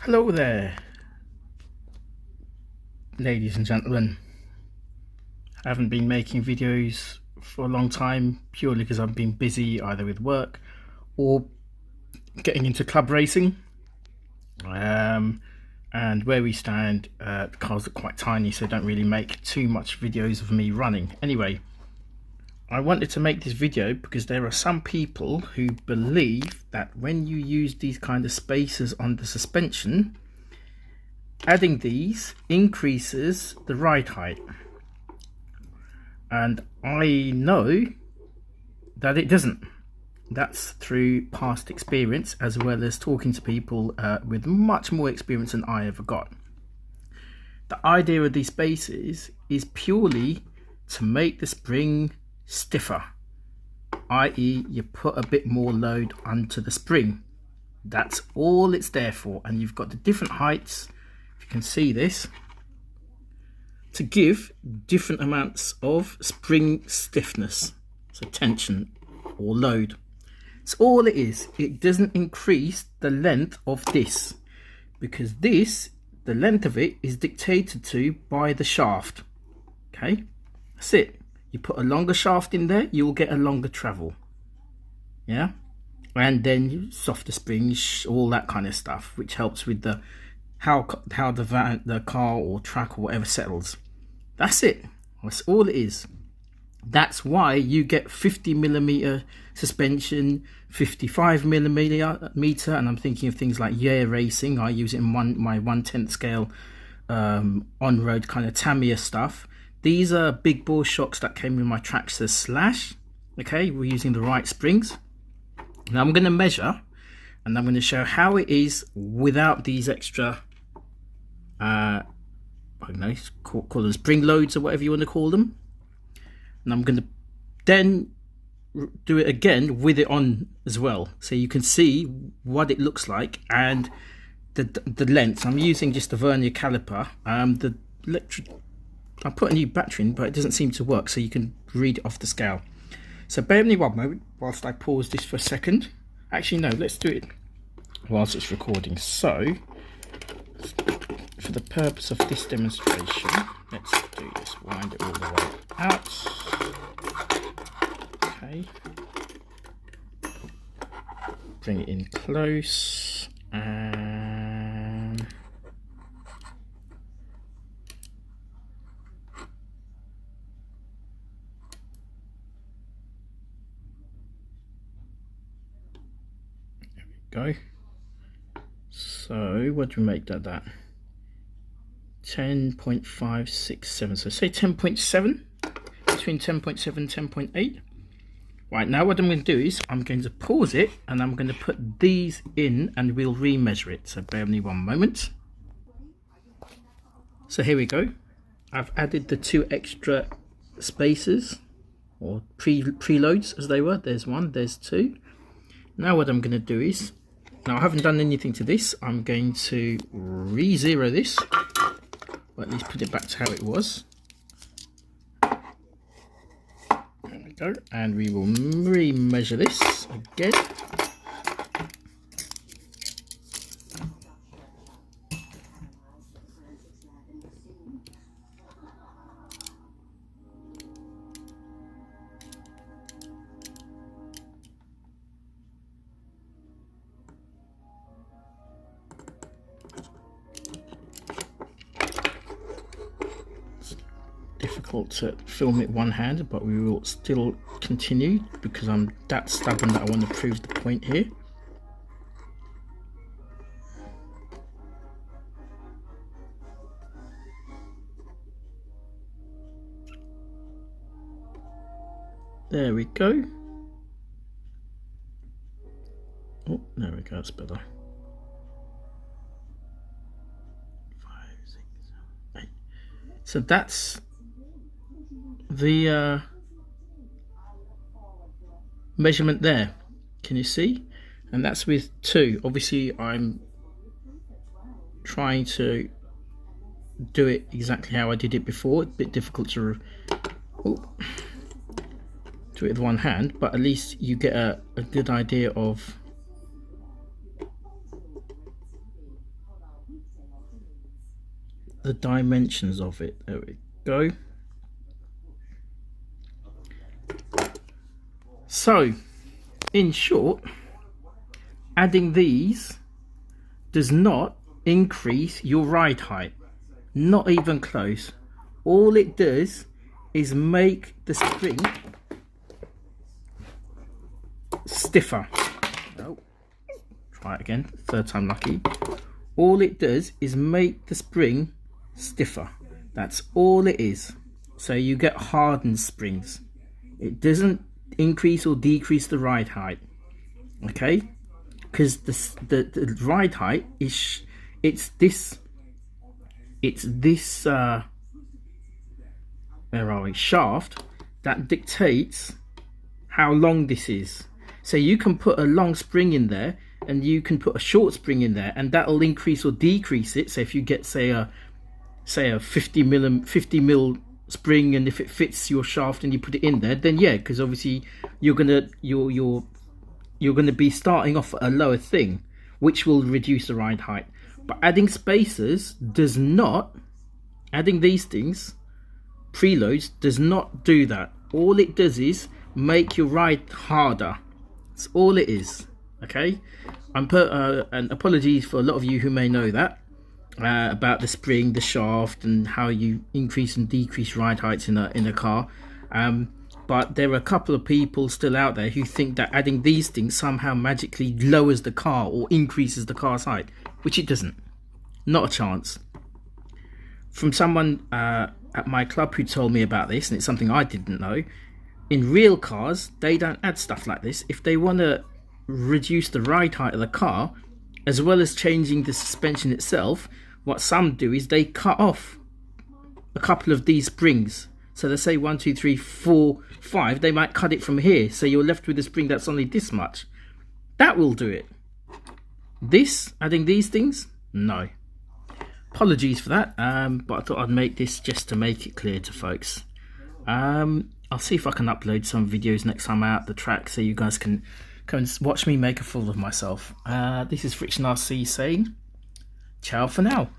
Hello there, ladies and gentlemen. I haven't been making videos for a long time purely because I've been busy either with work or getting into club racing. And where we stand, the cars are quite tiny, so don't really make too much videos of me running. Anyway, I wanted to make this video because there are some people who believe that when you use these kind of spacers on the suspension, adding these increases the ride height. And I know that it doesn't. That's through past experience, as well as talking to people with much more experience than I ever got. The idea of these spacers is purely to make the spring stiffer, i.e. you put a bit more load onto the spring. That's all it's there for. And you've got the different heights, if you can see this, to give different amounts of spring stiffness, so tension or load. It's all it is. It doesn't increase the length of this, because this, the length of it is dictated to by the shaft. Okay, that's it. You put a longer shaft in there, you'll get a longer travel. Yeah, and then softer springs, all that kind of stuff, which helps with the how the car or truck or whatever settles. That's it. That's all it is. That's why you get 50mm suspension, 55mm, and I'm thinking of things like racing. I use it in my 1/10 scale on-road kind of Tamiya stuff. These are big bore shocks that came with my Traxxas Slash. Okay, we're using the right springs. Now I'm going to measure, and I'm going to show how it is without these extra I don't know, call them spring loads or whatever you want to call them. And I'm going to then do it again with it on as well, so you can see what it looks like and the length. I'm using just the vernier caliper. I put a new battery in, but it doesn't seem to work, so you can read it off the scale. So bear with me one moment whilst I pause this for a second. Actually no, let's do it whilst it's recording. So for the purpose of this demonstration, let's do this. Wind it all the way out. Okay. Bring it in close and there we go. So what do we make that? 10.567. So say 10.7, between 10.7 and 10.8. Right, now what I'm going to do is I'm going to pause it and I'm going to put these in and we'll remeasure it. So bear with me one moment. So here we go. I've added the two extra spacers, or preloads as they were. There's one, there's two. Now what I'm going to do is, now I haven't done anything to this, I'm going to re-zero this, or at least put it back to how it was. There we go, and we will re-measure this again. Difficult to film it one-handed, but we will still continue because I'm that stubborn that I want to prove the point here. There we go. Oh, there we go, that's better. 5, 6, 7, 8. So that's the measurement there. Can you see? And that's with two. Obviously I'm trying to do it exactly how I did it before. It's a bit difficult to do it with one hand, but at least you get a good idea of the dimensions of it. There we go. So, in short, adding these does not increase your ride height. Not even close. All it does is make the spring stiffer. Oh, try it again, third time lucky. All it does is make the spring stiffer. That's all it is. So you get hardened springs. It doesn't increase or decrease the ride height. Okay, because the ride height is it's this where are we, shaft that dictates how long this is. So you can put a long spring in there and you can put a short spring in there, and that'll increase or decrease it. So if you get say a 50 mil spring, and if it fits your shaft and you put it in there, then yeah, because obviously you're gonna be starting off at a lower thing, which will reduce the ride height. But adding spacers does not, adding these things, preloads, does not do that. All it does is make your ride harder. That's all it is. Okay, and apologies for a lot of you who may know that about the spring, the shaft, and how you increase and decrease ride heights in a car. But there are a couple of people still out there who think that adding these things somehow magically lowers the car or increases the car's height, which it doesn't. Not a chance. From someone at my club who told me about this, and it's something I didn't know, in real cars, they don't add stuff like this. If they want to reduce the ride height of the car, as well as changing the suspension itself, what some do is they cut off a couple of these springs. So they say 1, 2, 3, 4, 5, they might cut it from here, so you're left with a spring that's only this much. That will do it. This, adding these things, no. Apologies for that, but I thought I'd make this just to make it clear to folks. I'll see if I can upload some videos next time I'm out the track, so you guys can come and watch me make a fool of myself. This is Pls See saying ciao for now.